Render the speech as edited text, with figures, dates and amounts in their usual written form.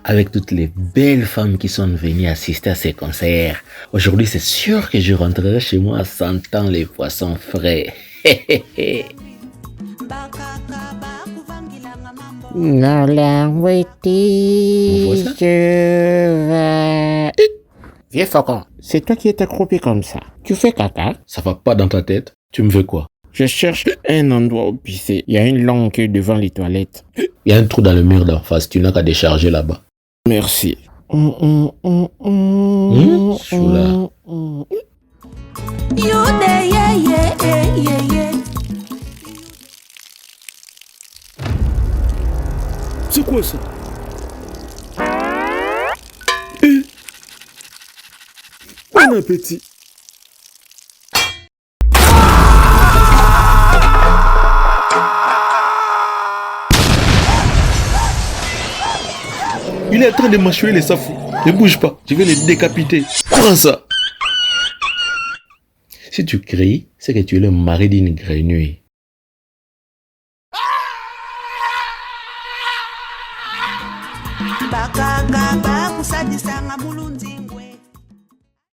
Avec toutes les belles femmes qui sont venues assister à ces concerts, aujourd'hui c'est sûr que je rentrerai chez moi en sentant les poissons frais. Vieux faucon, c'est toi qui es accroupi comme ça. Tu fais caca? Ça va pas dans ta tête? Tu me veux quoi? Je cherche un endroit où pisser. Il y a une longue queue devant les toilettes. Il y a un trou dans le mur d'en face, tu n'as qu'à décharger là-bas. Merci. Choula. C'est quoi ça? Bon appétit. Il est en train de mâchouiller les safous. Ne bouge pas, je vais les décapiter. Prends ça. Si tu cries, c'est que tu es le mari d'une grenouille. Bakanga bakusadisa nga mulunzi